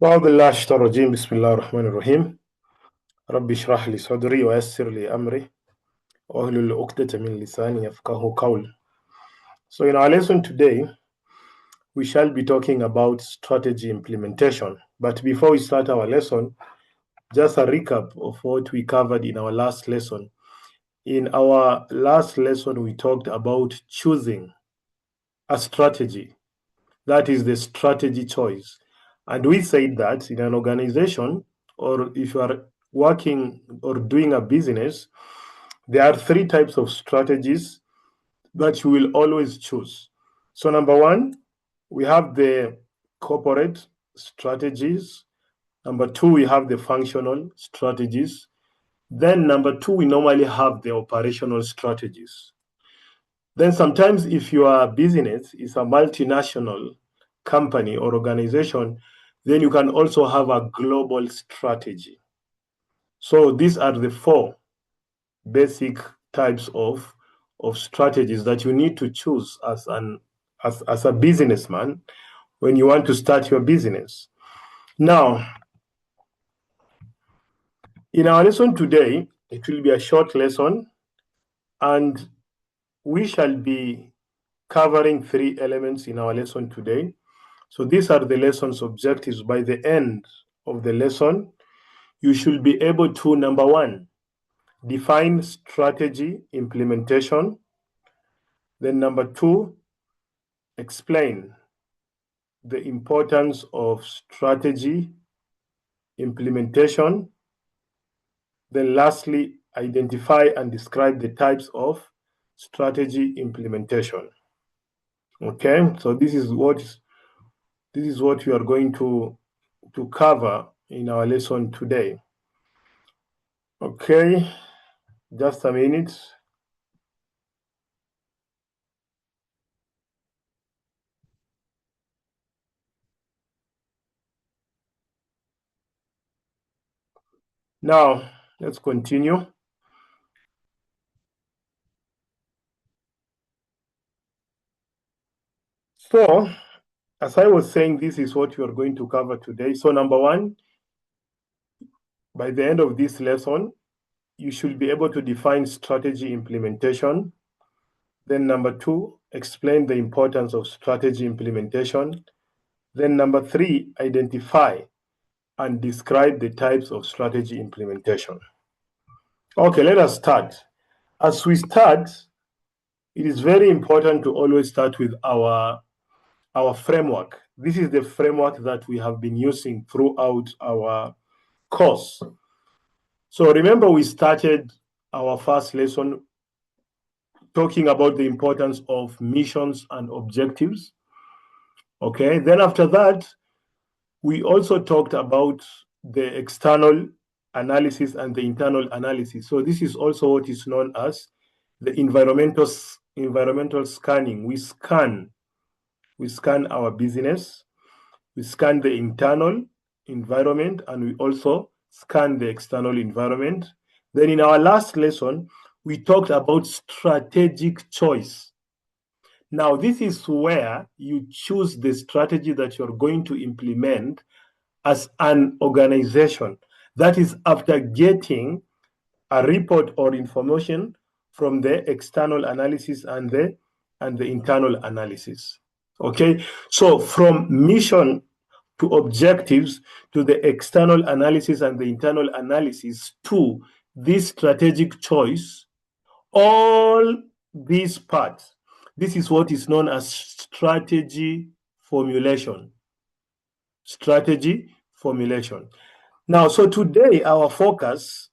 أعوذ بالله الشيطان الرجيم بسم الله الرحمن الرحيم ربي اشرح لي صدري ويسر لي أمري واحلل عقدة من لساني يفقهوا قولي. So in our lesson today, we shall be talking about strategy implementation. But before we start our lesson, just a recap of what we covered in our last lesson. In our last lesson, we talked about choosing a strategy. That is the strategy choice. And we said that in an organization, or if you are working or doing a business, there are three types of strategies that you will always choose. So, number one, we have the corporate strategies. Number two, we have the functional strategies. Then, number two, we normally have the operational strategies. Then, sometimes, if your business is a multinational company or organization, then you can also have a global strategy. So, these are the four basic types of strategies that you need to choose as a businessman when you want to start your business. Now, in our lesson today, it will be a short lesson, and we shall be covering three elements in our lesson today. So these are the lesson's objectives. By the end of the lesson, you should be able to, number one, define strategy implementation. Then number two, explain the importance of strategy implementation. Then lastly, identify and describe the types of strategy implementation. Okay, so this is what we are going to cover in our lesson today. Okay, just a minute. Now, let's continue. So, as I was saying, this is what we are going to cover today. So, number one, by the end of this lesson, you should be able to define strategy implementation. Then, number two, explain the importance of strategy implementation. Then, number three, identify and describe the types of strategy implementation. Okay, let us start. As we start, it is very important to always start with our framework. This is the framework that we have been using throughout our course. So remember, we started our first lesson talking about the importance of missions and objectives. Okay, then after that, we also talked about the external analysis and the internal analysis. So this is also what is known as the environmental scanning. We scan our business, we scan the internal environment, and we also scan the external environment. Then in our last lesson, we talked about strategic choice. Now, this is where you choose the strategy that you're going to implement as an organization. That is after getting a report or information from the external analysis and the internal analysis. Okay, so from mission to objectives to the external analysis and the internal analysis to this strategic choice, all these parts, this is what is known as strategy formulation. Strategy formulation. Now, so today our focus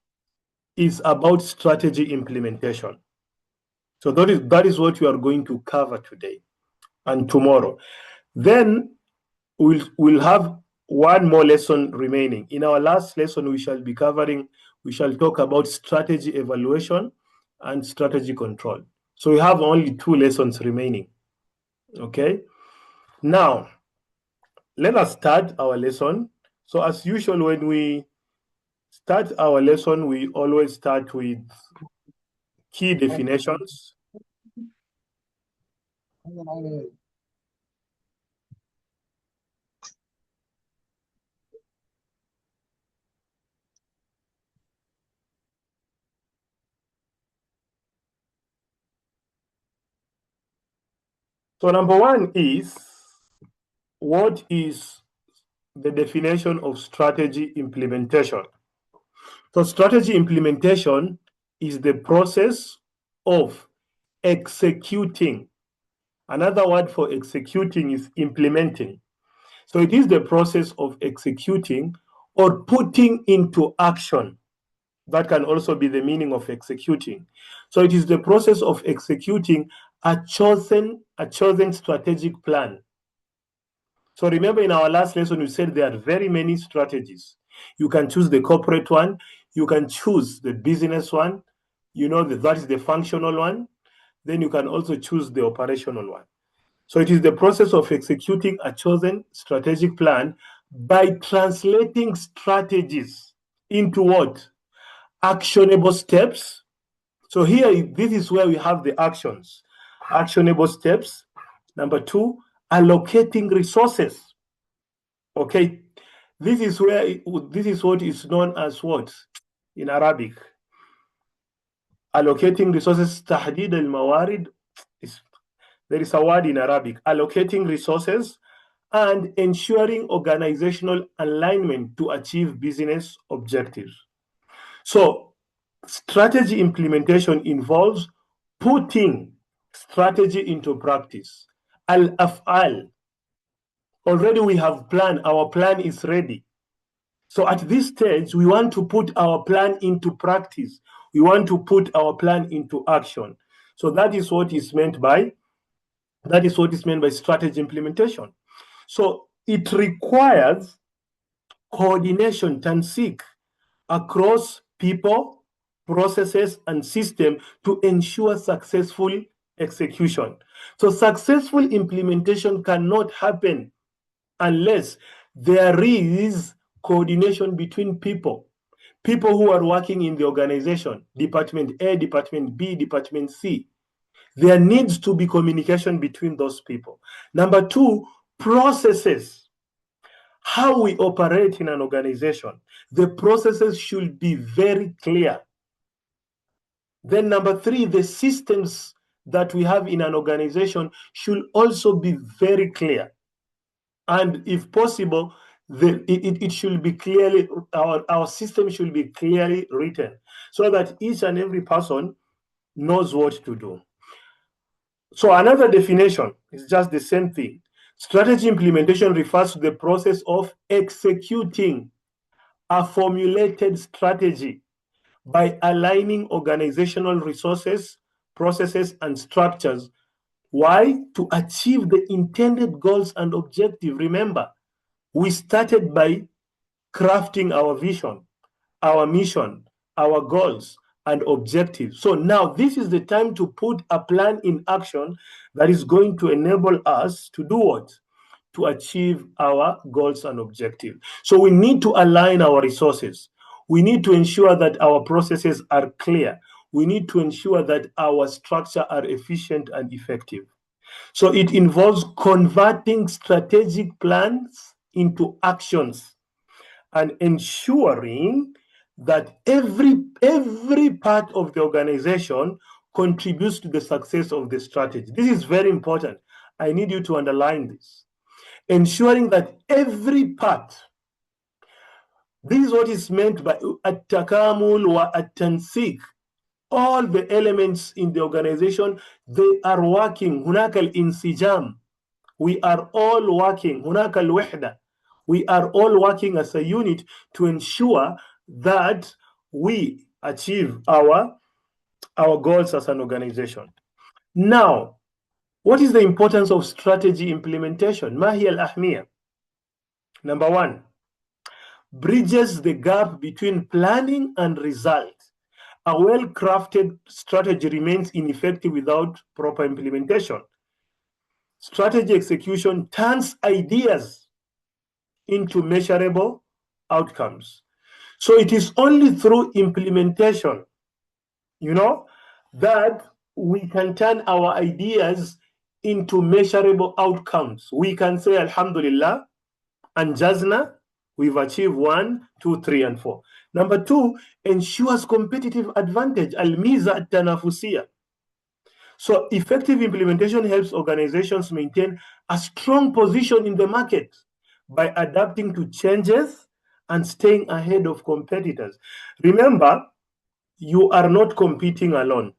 is about strategy implementation. So that is what we are going to cover today and tomorrow. Then we'll have one more lesson remaining. In our last lesson, we shall talk about strategy evaluation and strategy control. So we have only 2 lessons remaining. Okay. Now, let us start our lesson. So as usual, when we start our lesson, we always start with key definitions. So number one is, what is the definition of strategy implementation? So strategy implementation is the process of executing. Another word for executing is implementing. So it is the process of executing or putting into action. That can also be the meaning of executing. So it is the process of executing a chosen strategic plan. So remember, in our last lesson, we said there are very many strategies. You can choose the corporate one, you can choose the business one, that is the functional one. Then you can also choose the operational one. So it is the process of executing a chosen strategic plan by translating strategies into what? Actionable steps. So here, this is where we have the actions. Actionable steps. Number two, allocating resources. Okay, this is what is known as what in Arabic? Allocating resources. تحديد الموارد. There is a word in Arabic. Allocating resources and ensuring organizational alignment to achieve business objectives. So strategy implementation involves putting strategy into practice. Al-af'al. Already we have planned. Our plan is ready. So at this stage, we want to put our plan into practice. We want to put our plan into action. So that is what is meant by strategy implementation. So it requires coordination, tanseek, across people, processes, and system to ensure successful execution. So successful implementation cannot happen unless there is coordination between people who are working in the organization, Department A, Department B, Department C. There needs to be communication between those people. Number two, processes. How we operate in an organization. The processes should be very clear. Then number three, the systems that we have in an organization should also be very clear. And if possible, it should be clearly, our system should be clearly written so that each and every person knows what to do. So another definition is just the same thing. Strategy implementation refers to the process of executing a formulated strategy by aligning organizational resources, processes, and structures. Why? To achieve the intended goals and objectives. Remember, we started by crafting our vision, our mission, our goals, and objectives. So now this is the time to put a plan in action that is going to enable us to do what? To achieve our goals and objectives. So we need to align our resources. We need to ensure that our processes are clear. We need to ensure that our structure are efficient and effective. So it involves converting strategic plans into actions and ensuring that every part of the organization contributes to the success of the strategy. This is very important. I need you to underline this. Ensuring that every part, this is what is meant by at-takamul wa at-tansik. All the elements in the organization, they are working. Hunaka al-insijam. We are all working. Hunaka al-wahda. We are all working as a unit to ensure that we achieve our goals as an organization. Now, what is the importance of strategy implementation? Ma hiya al-ahmiya? Number one, bridges the gap between planning and result. A well-crafted strategy remains ineffective without proper implementation. Strategy execution turns ideas into measurable outcomes. So it is only through implementation, that we can turn our ideas into measurable outcomes. We can say, Alhamdulillah, Anjazna, we've achieved 1, 2, 3, and 4. Number two, ensures competitive advantage, al-miza at-tanafusiya. So effective implementation helps organizations maintain a strong position in the market by adapting to changes and staying ahead of competitors. Remember, you are not competing alone.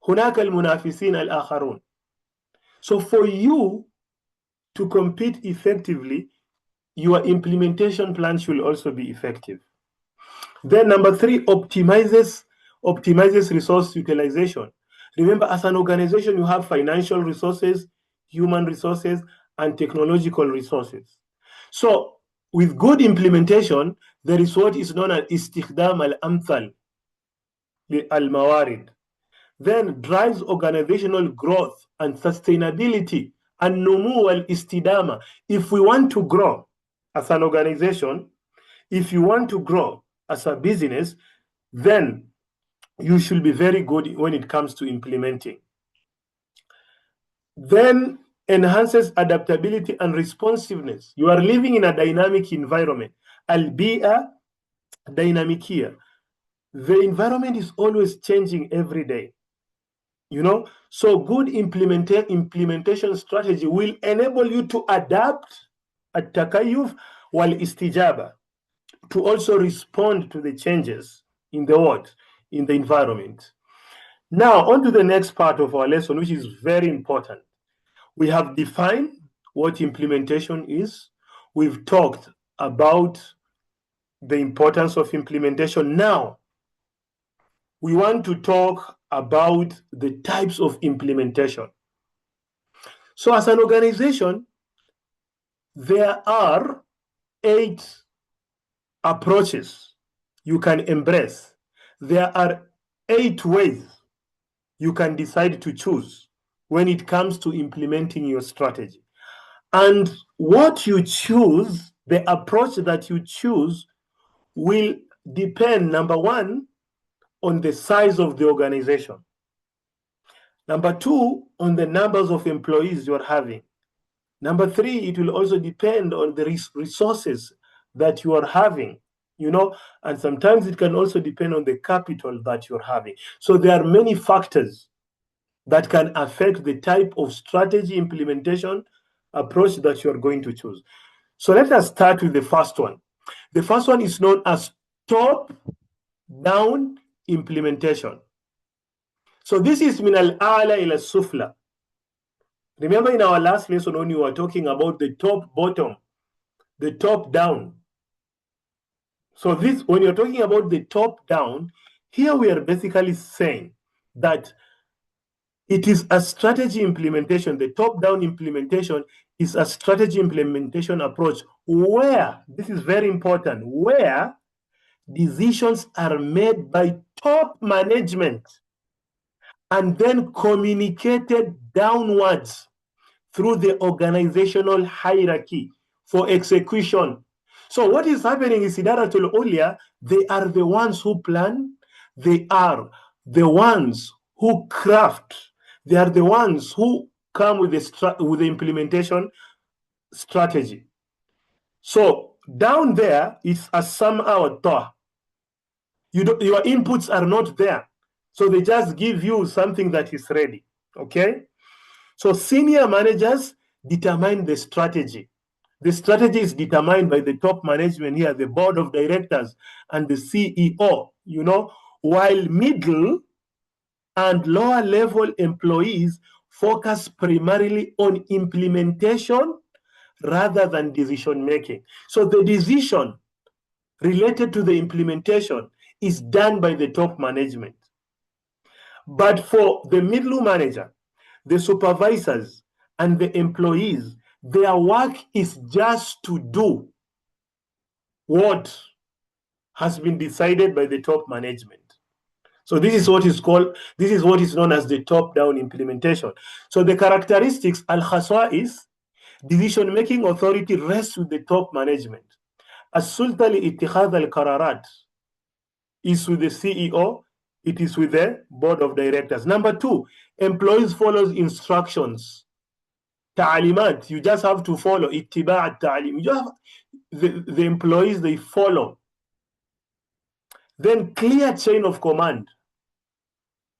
هناك المنافسين الآخرون. So for you to compete effectively, your implementation plan should also be effective. Then number 3, optimizes resource utilization. Remember, as an organization, you have financial resources, human resources, and technological resources. So with good implementation, there is what is known as istikhdam al-amthal al-mawarid. Then drives organizational growth and sustainability and numu al-istidama. If we want to grow as an organization, if you want to grow as a business, then you should be very good when it comes to implementing. Then enhances adaptability and responsiveness. You are living in a dynamic environment. Al-bi'a dynamikia. The environment is always changing every day. So good implementation strategy will enable you to adapt at-takayuf wal-istijaba, to also respond to the changes in the environment. Now, on to the next part of our lesson, which is very important. We have defined what implementation is. We've talked about the importance of implementation. Now, we want to talk about the types of implementation. So as an organization, there are 8 approaches you can embrace. There are 8 ways you can decide to choose when it comes to implementing your strategy. And what you choose, the approach that you choose, will depend, number 1, on the size of the organization. Number 2, on the numbers of employees you're having. Number 3, it will also depend on the resources that you are having, and sometimes it can also depend on the capital that you're having. So there are many factors that can affect the type of strategy implementation approach that you're going to choose. So let us start with the first one. The first one is known as top-down implementation. So this is min al-a'la ila sufla. Remember in our last lesson when you were talking about the top-bottom, the top-down. So this, when you're talking about the top-down, here we are basically saying that it is a strategy implementation. The top-down implementation is a strategy implementation approach where, this is very important, where decisions are made by top management and then communicated downwards through the organizational hierarchy for execution. So what is happening is Idaratul Ulia, they are the ones who plan, they are the ones who craft, they are the ones who come with the implementation strategy. So down there, it's a sam'a wa your inputs are not there. So they just give you something that is ready, okay? So senior managers determine the strategy. The strategy is determined by the top management here, the board of directors and the CEO, while middle and lower level employees focus primarily on implementation rather than decision making. So the decision related to the implementation is done by the top management. But for the middle manager, the supervisors, and the employees, their work is just to do what has been decided by the top management. So this is what is known as the top-down implementation. So the characteristics, al-khasa'is, decision-making authority rests with the top management. As-sulta li-ittikhadh al-qararat is with the CEO, it is with the board of directors. Number 2, employees follow instructions. Ta'alimat, you just have to follow. Ittiba' at-ta'alim. The employees, they follow. Then clear chain of command.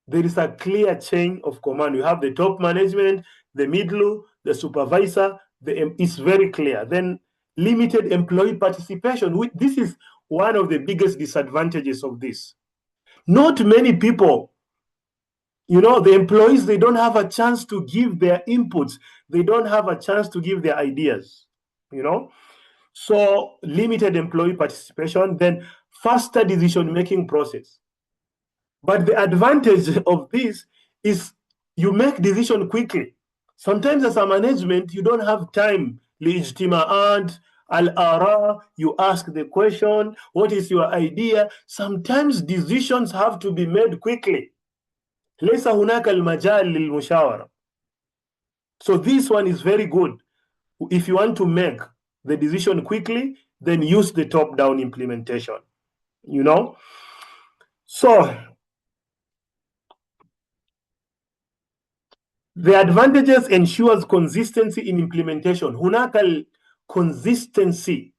There is a clear chain of command. You have the top management, the middle, the supervisor. It's very clear. Then limited employee participation. This is one of the biggest disadvantages of this. Not many people, the employees, they don't have a chance to give their inputs. They don't have a chance to give their ideas, So limited employee participation, then faster decision-making process. But the advantage of this is you make decision quickly. Sometimes as a management, you don't have time. Legitimate, al-ara, you ask the question, what is your idea? Sometimes decisions have to be made quickly. ليس هناك المجال للمشاورة. So this one is very good. If you want to make the decision quickly, then use the top-down implementation, So the advantages ensures consistency in implementation. هناك consistency.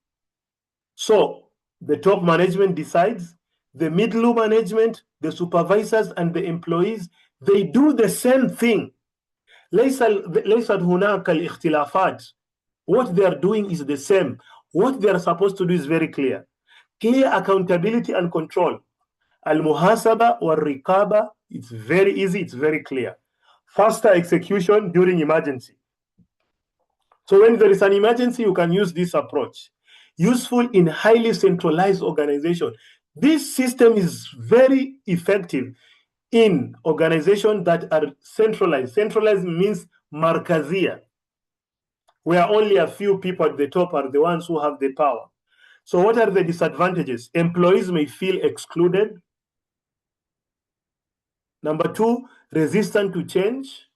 So the top management decides, the middle management, the supervisors, and the employees, they do the same thing. ليست هناك الاختلافات. What they are doing is the same. What they are supposed to do is very clear. Clear accountability and control. Al-muhasaba or rikaba, it's very easy, it's very clear. Faster execution during emergency. So when there is an emergency, you can use this approach. Useful in highly centralized organization. This system is very effective in organizations that are centralized. Centralized means markazia, where only a few people at the top are the ones who have the power. So what are the disadvantages? Employees may feel excluded. Number two, resistance to change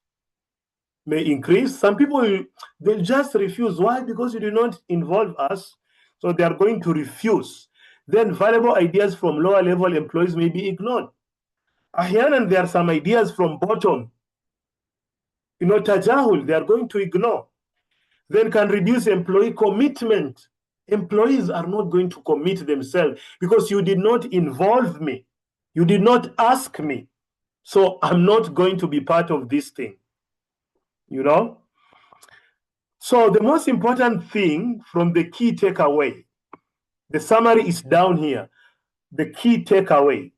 may increase. Some people, they'll just refuse. Why? Because you do not involve us. So they are going to refuse. Then valuable ideas from lower level employees may be ignored. And there are some ideas from bottom. Tajahul, they are going to ignore. Then can reduce employee commitment. Employees are not going to commit themselves because you did not involve me. You did not ask me. So I'm not going to be part of this thing. So the most important thing from the key takeaway, the summary is down here. The key takeaway,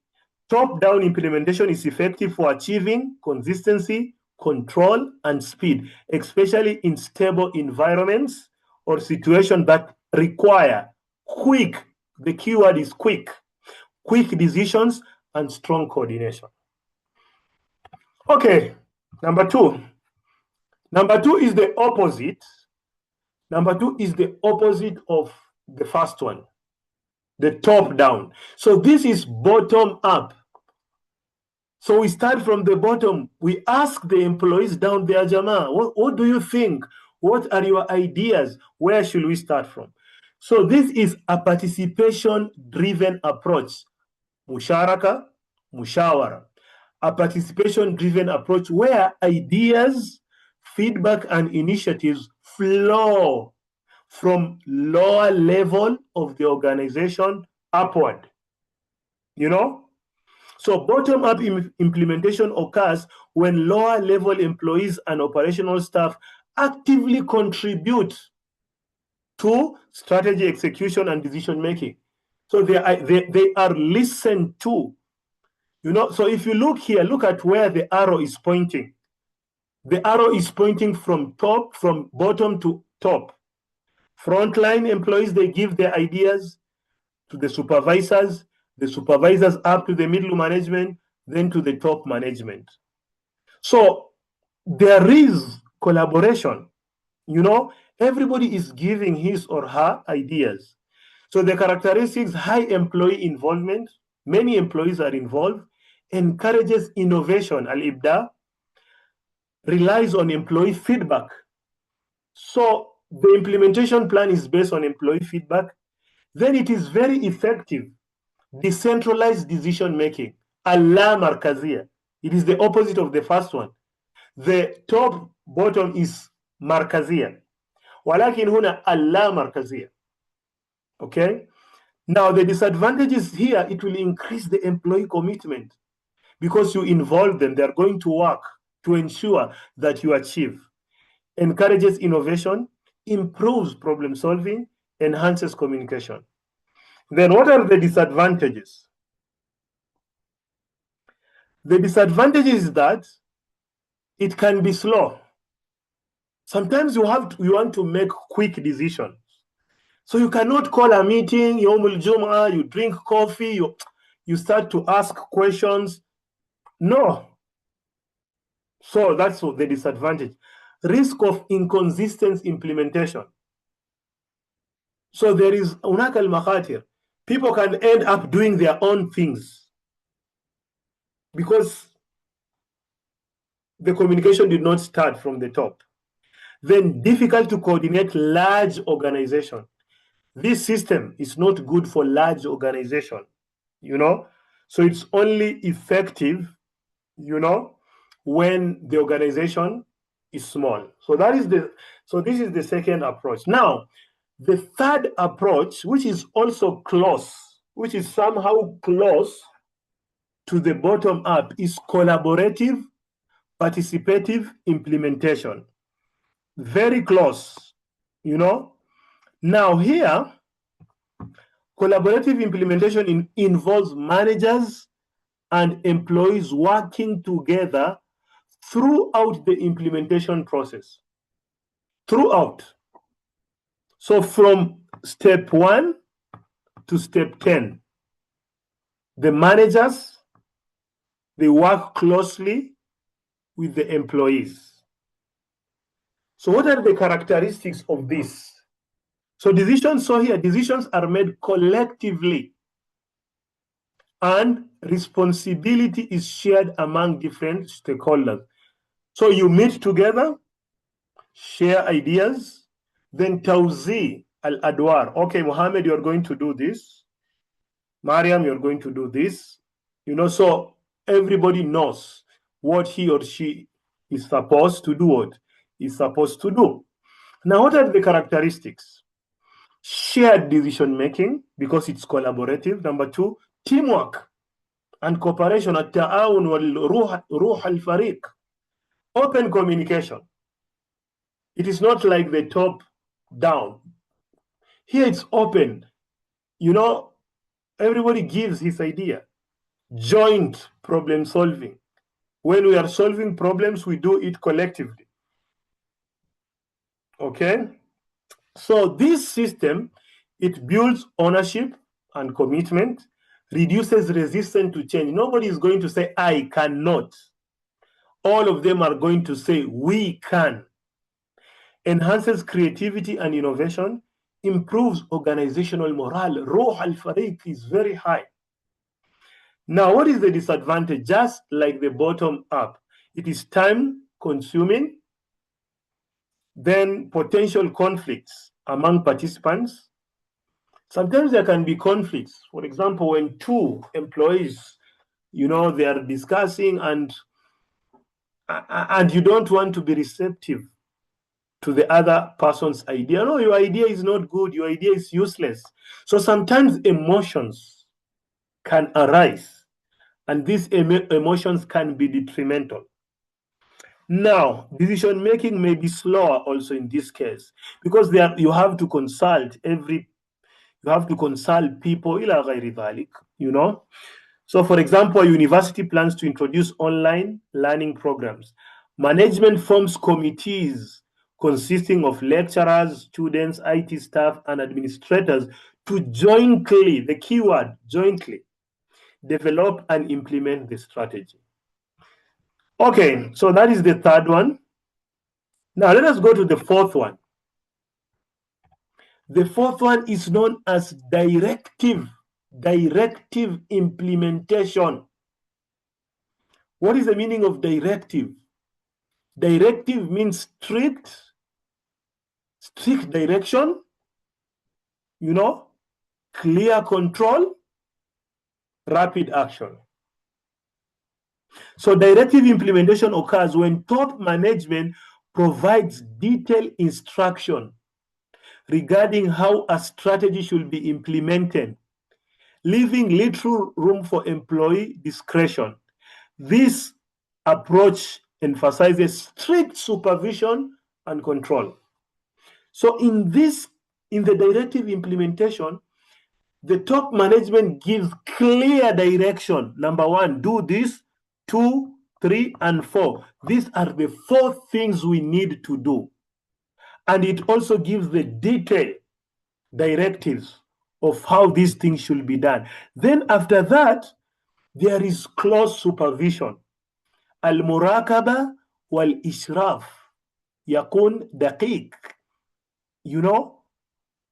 top-down implementation is effective for achieving consistency, control, and speed, especially in stable environments or situations that require the keyword is quick decisions and strong coordination. Okay, number two. Number two is the opposite. Number two is the opposite of the first one, the top down. So this is bottom up. So we start from the bottom. We ask the employees down there, Jama, what do you think? What are your ideas? Where should we start from? So this is a participation-driven approach. Musharaka, mushawara. A participation-driven approach where ideas, feedback, and initiatives flow from lower level of the organization upward. So bottom-up implementation occurs when lower level employees and operational staff actively contribute to strategy execution and decision-making. So they are listened to. So if you look here, look at where the arrow is pointing. The arrow is pointing from bottom to top. Frontline employees, they give their ideas to the supervisors up to the middle management, then to the top management. So there is collaboration. Everybody is giving his or her ideas. So the characteristics, high employee involvement, many employees are involved, encourages innovation, al-ibda, relies on employee feedback. So the implementation plan is based on employee feedback. Then it is very effective. Decentralized decision making, Allah markazia. It is the opposite of the first one. The top bottom is markazia. Walakin huna Allah markazia. Okay? Now the disadvantages here, it will increase the employee commitment because you involve them. They're going to work to ensure that you achieve. Encourages innovation, improves problem solving, enhances communication. Then what are the disadvantages? The disadvantage is that it can be slow. Sometimes you want to make quick decisions. So you cannot call a meeting, you drink coffee, you start to ask questions. No. So that's the disadvantage. Risk of inconsistent implementation. So there is hunak al-makhatir. People can end up doing their own things because the communication did not start from the top. Then difficult to coordinate large organization. This system is not good for large organization, so it's only effective, when the organization is small. So this is the second approach. Now, the third approach, which is also close, which is somehow close to the bottom up, is collaborative, participative implementation. Very close, Now here, collaborative implementation involves managers and employees working together throughout the implementation process. Throughout. So from step 1 to step 10, the managers, they work closely with the employees. So what are the characteristics of this? So decisions are made collectively, and responsibility is shared among different stakeholders. So you meet together, share ideas, then tawzi al-adwar. Okay, Mohammed, you're going to do this. Mariam, you're going to do this. So everybody knows what he or she is supposed to do, Now, what are the characteristics? Shared decision making, because it's collaborative. Number 2, teamwork and cooperation, التعاون والروح الفريق. Open communication. It is not like the top down. Here it's open. Everybody gives his idea. Joint problem solving. When we are solving problems, we do it collectively. Okay? So this system, it builds ownership and commitment, reduces resistance to change. Nobody is going to say, I cannot. All of them are going to say, we can. Enhances creativity and innovation, improves organizational morale. Ruh al-Fariq is very high. Now, what is the disadvantage? Just like the bottom up, it is time consuming, then potential conflicts among participants. Sometimes there can be conflicts. For example, when 2 employees, they are discussing and you don't want to be receptive to the other person's idea. No, your idea is not good. Your idea is useless. So sometimes emotions can arise, and these emotions can be detrimental. Now, decision making may be slower also in this case, because you have to consult people, ila ghayri dhalik, So, for example, a university plans to introduce online learning programs. Management forms committees consisting of lecturers, students, IT staff, and administrators to jointly, the keyword, jointly, develop and implement the strategy. Okay, so that is the third one. Now let us go to the fourth one. The fourth one is known as directive implementation. What is the meaning of directive? Directive means strict direction, clear control, rapid action. So directive implementation occurs when top management provides detailed instruction regarding how a strategy should be implemented, leaving little room for employee discretion. This approach emphasizes strict supervision and control. So in the directive implementation, the top management gives clear direction. Number one, do this, 2, 3, and 4. These are the 4 things we need to do. And it also gives the detailed directives of how these things should be done. Then after that, there is close supervision. Al-murakaba wal-ishraf yakun daqiq. You know,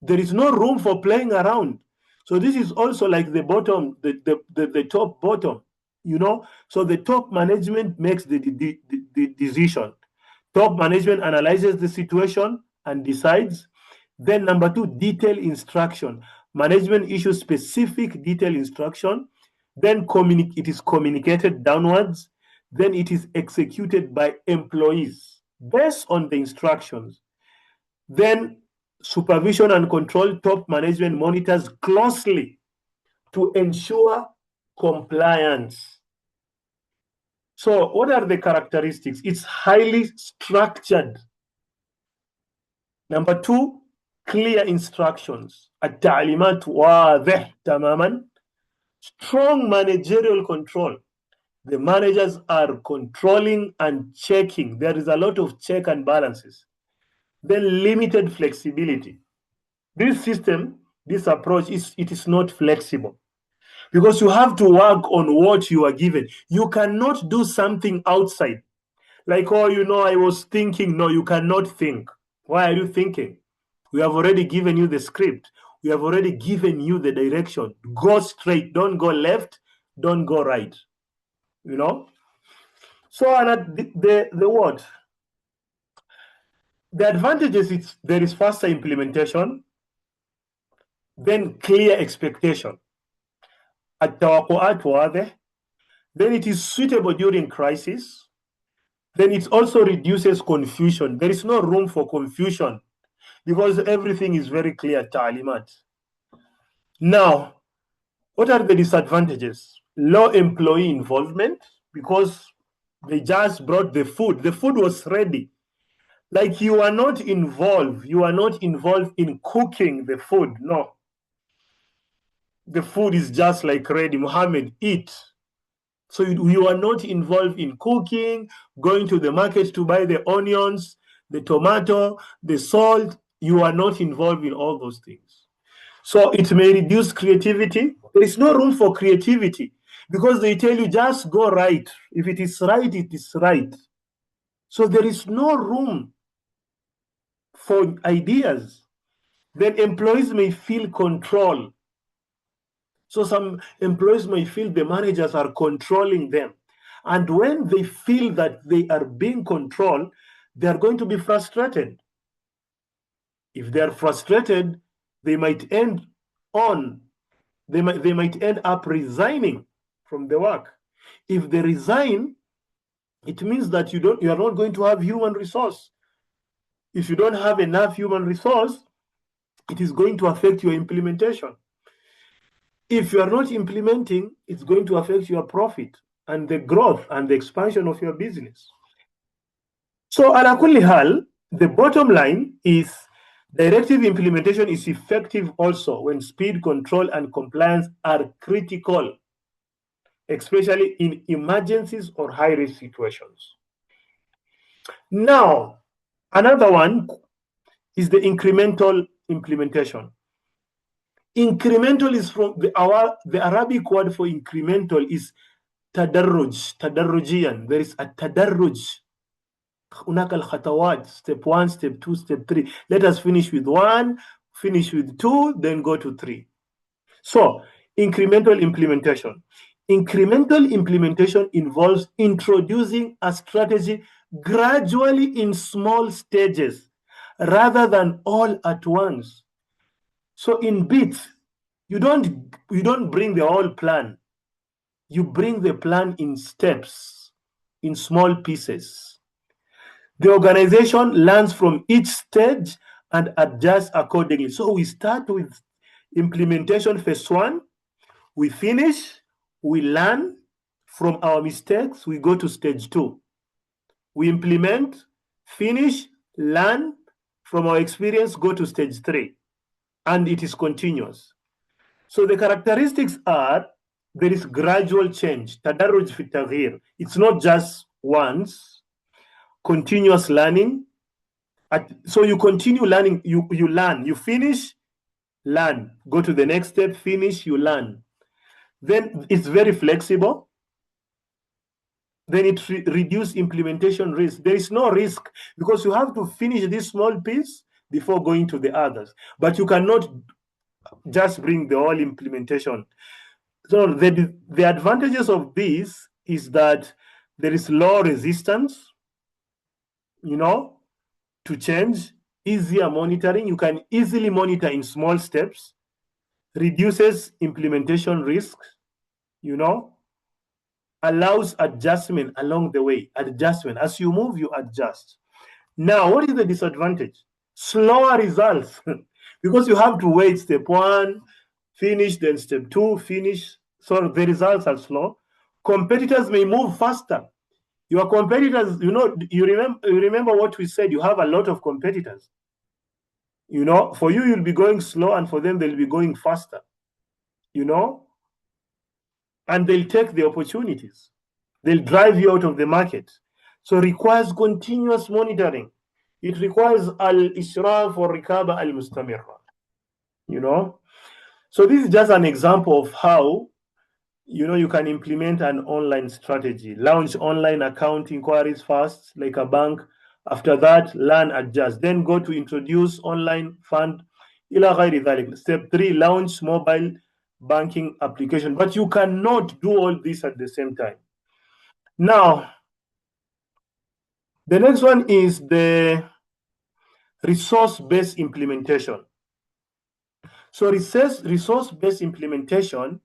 there is no room for playing around. So this is also like the bottom, the top bottom, you know. So the top management makes the decision. Top management analyzes the situation and decides. Then number 2, detailed instruction. Management issues specific detailed instruction. Then it is communicated downwards. Then it is executed by employees based on the instructions. Then supervision and control, top management monitors closely to ensure compliance. So what are the characteristics? It's highly structured. Number 2, clear instructions. التعليمات واضح تماما. Strong managerial control. The managers are controlling and checking. There is a lot of check and balances. Then limited flexibility. This system, this approach, it is not flexible because you have to work on what you are given. You cannot do something outside. Like, oh, you know, I was thinking. No, you cannot think. Why are you thinking? We have already given you the script. We have already given you the direction. Go straight. Don't go left. Don't go right. You know? So, and the what? The advantages, there is faster implementation, then clear expectation. التوقعات واضح. Then it is suitable during crisis. Then it also reduces confusion. There is no room for confusion because everything is very clear. تعليمات. Now, what are the disadvantages? Low employee involvement because they just brought the food. The food was ready. Like you are not involved. You are not involved in cooking the food. No. The food is just like ready. Muhammad, eat. So you are not involved in cooking, going to the market to buy the onions, the tomato, the salt. You are not involved in all those things. So it may reduce creativity. There is no room for creativity because they tell you just go right. If it is right, it is right. So there is no room for ideas. Then employees may feel control. So some employees may feel the managers are controlling them. And when they feel that they are being controlled, they are going to be frustrated. If they are frustrated, they might end up resigning from the work. If they resign, it means that you are not going to have human resource. If you don't have enough human resource, it is going to affect your implementation. If you are not implementing, it's going to affect your profit and the growth and the expansion of your business. So, ala kulli hal, the bottom line is directive implementation is effective also when speed, control, and compliance are critical, especially in emergencies or high-risk situations. Now, another one is the incremental implementation. Incremental is from the Arabic word for incremental is tadarrujian. There is a tadarruj. Hunaka al-khatawat, step 1, step 2, step 3. Let us finish with 1, finish with 2, then go to 3. So, incremental implementation. Incremental implementation involves introducing a strategy gradually in small stages rather than all at once. So in bits, you don't bring the whole plan. You bring the plan in steps, in small pieces. The organization learns from each stage and adjusts accordingly. So we start with implementation phase 1, we finish, we learn From our mistakes, we go to stage 2. We implement, finish, learn. From our experience, go to stage 3. And it is continuous. So the characteristics are, there is gradual change. Tadarruj fi taghyir. It's not just once. Continuous learning. So you continue learning, you learn, you finish, learn, go to the next step, finish, you learn. Then it's very flexible. Then it reduces implementation risk. There is no risk because you have to finish this small piece before going to the others. But you cannot just bring the whole implementation. So the advantages of this is that there is low resistance, to change, easier monitoring. You can easily monitor in small steps, reduces implementation risks, allows adjustment along the way. Adjustment. As you move, you adjust. Now, what is the disadvantage? Slower results. Because you have to wait step 1, finish, then step 2, finish. So the results are slow. Competitors may move faster. Your competitors, you remember what we said, you have a lot of competitors. For you'll be going slow, and for them, they'll be going faster. And they'll take the opportunities. They'll drive you out of the market. So it requires continuous monitoring. It requires al-ishraf or rikaba al-mustamirra. So this is just an example of how you can implement an online strategy. Launch online account inquiries first, like a bank. After that, learn, adjust. Then go to introduce online fund. Ila ghayri dhalik. Step 3, launch mobile banking application. But you cannot do all this at the same time. Now, the next one is the resource-based implementation. So resource-based implementation,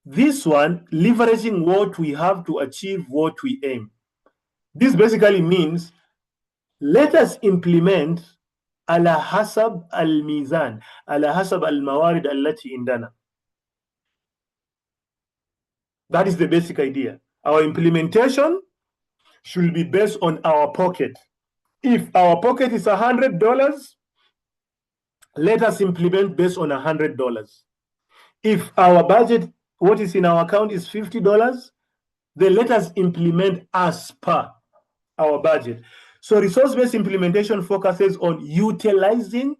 this one, leveraging what we have to achieve what we aim. This basically means, let us implement ala hasab al-mizan, ala hasab al-mawarid allati indana. That is the basic idea. Our implementation should be based on our pocket. If our pocket is $100, let us implement based on $100. If our budget, what is in our account, is $50, then let us implement as per our budget. So resource-based implementation focuses on utilizing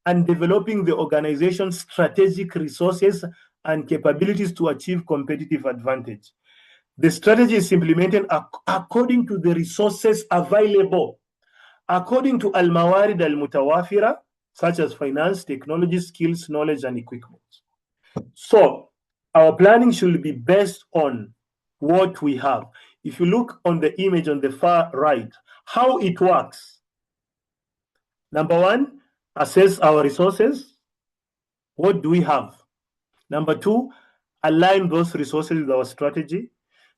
and developing the organization's strategic resources and capabilities to achieve competitive advantage. The strategy is implemented according to the resources available, according to al-mawarid al-mutawafira, such as finance, technology, skills, knowledge, and equipment. So our planning should be based on what we have. If you look on the image on the far right, how it works. Number 1, assess our resources. What do we have? Number 2, align those resources with our strategy.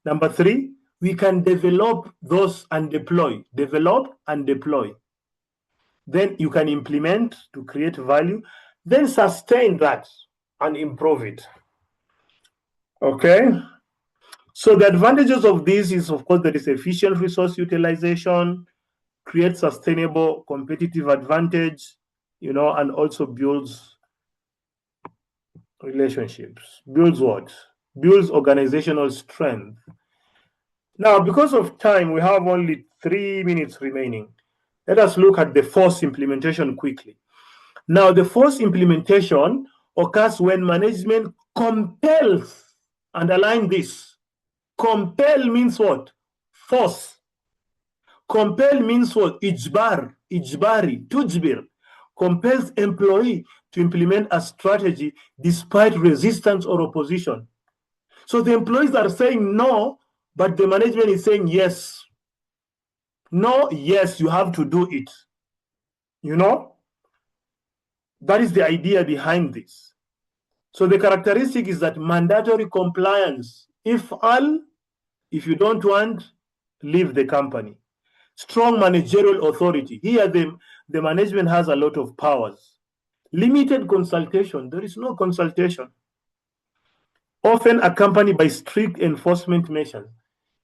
Number 3, we can develop those and deploy. Develop and deploy. Then you can implement to create value. Then sustain that and improve it. Okay? So the advantages of this is, of course, there is efficient resource utilization, create sustainable competitive advantage, and also builds relationships. Builds what? Builds organizational strength. Now, because of time, we have only 3 minutes remaining. Let us look at the force implementation quickly. Now, the force implementation occurs when management compels, underline this. Compel means what? Force. Compel means what? Ijbari, tujbir. Compels employee to implement a strategy despite resistance or opposition. So the employees are saying no, but the management is saying yes. No, yes, you have to do it. That is the idea behind this. So the characteristic is that mandatory compliance. If you don't want, leave the company. Strong managerial authority. Here the management has a lot of powers. Limited consultation. There is no consultation. often accompanied by strict enforcement measures.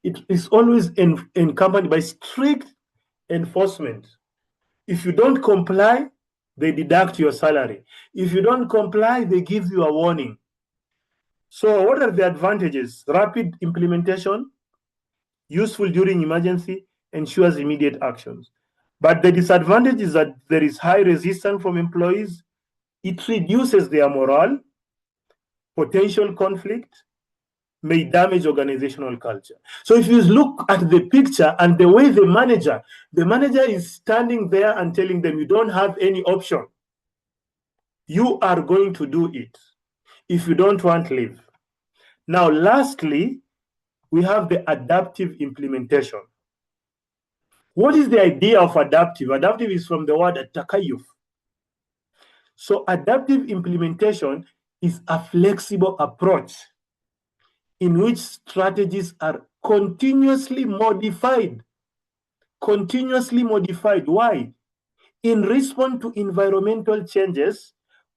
It is always accompanied by strict enforcement. If you don't comply, they deduct your salary. If you don't comply, they give you a warning. So, what are the advantages? Rapid implementation, useful during emergency, ensures immediate actions. But the disadvantage is that there is high resistance from employees. It reduces their morale, potential conflict, may damage organizational culture. So if you look at the picture and the way the manager is standing there and telling them you don't have any option. You are going to do it. If you don't want, leave. Now, lastly, we have the adaptive implementation. What is the idea of adaptive? Adaptive is from the word takayuf. So adaptive implementation is a flexible approach in which strategies are continuously modified. Continuously modified. Why? In response to environmental changes,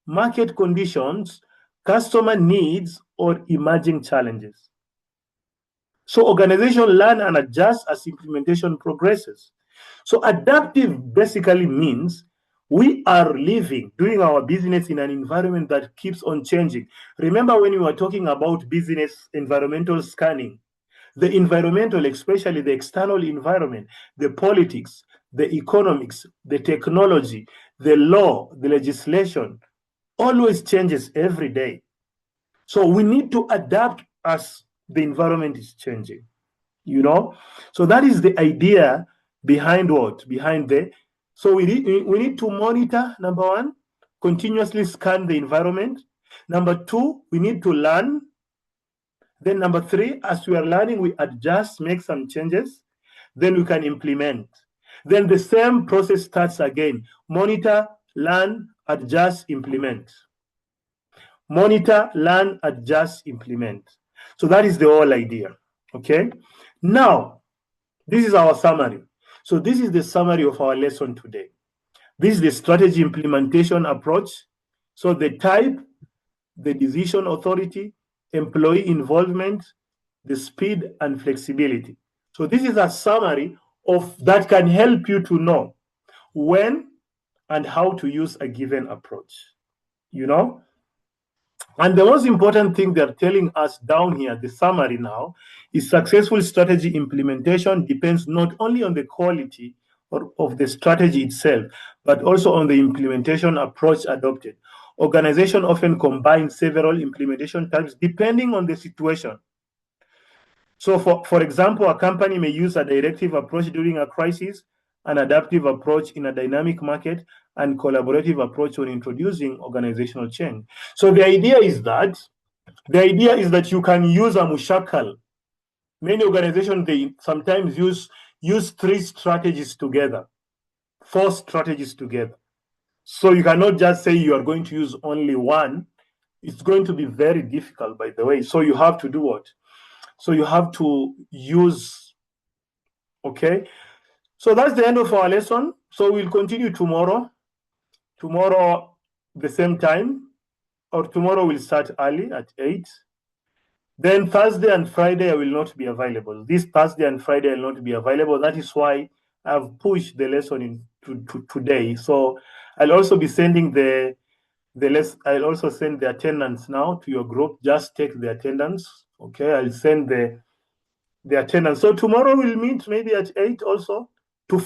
market conditions, customer needs, or emerging challenges. So organizations learn and adjust as implementation progresses. So adaptive basically means we are living, doing our business in an environment that keeps on changing. Remember when we were talking about business environmental scanning, the environmental, especially the external environment, the politics, the economics, the technology, the law, the legislation, always changes every day. So we need to adapt as the environment is changing, you know? So that is the idea behind what? Behind the, so we need to monitor, number one, continuously scan the environment. Number two, we need to learn. Then number three, as we are learning, we adjust, make some changes. Then we can implement. Then the same process starts again. Monitor, learn, adjust, implement. Monitor, learn, adjust, implement. So that is the whole idea. Okay. Now, this is our summary. So this is the summary of our lesson today. This is the strategy implementation approach. So the type, the decision authority, employee involvement, the speed and flexibility. So this is a summary of that can help you to know when and how to use a given approach, you know? And the most important thing they're telling us down here, the summary now, is successful strategy implementation depends not only on the quality of the strategy itself, but also on the implementation approach adopted. Organization often combine several implementation types depending on the situation. So for example, a company may use a directive approach during a crisis, an adaptive approach in a dynamic market, and collaborative approach when introducing organizational change. So the idea is that you can use a mushakal. Many organizations, they sometimes use three strategies together, four strategies together. So you cannot just say you are going to use only one. It's going to be very difficult, by the way. So you have to do what? So you have to use, okay? So that's the end of our lesson. So we'll continue tomorrow. Tomorrow, the same time, or tomorrow we'll start early at 8. Then Thursday and Friday, I will not be available. This Thursday and Friday, I will not be available. That is why I've pushed the lesson to today. So I'll also be sending I'll also send the attendance now to your group. Just take the attendance. Okay, I'll send the attendance. So tomorrow we'll meet maybe at 8 also.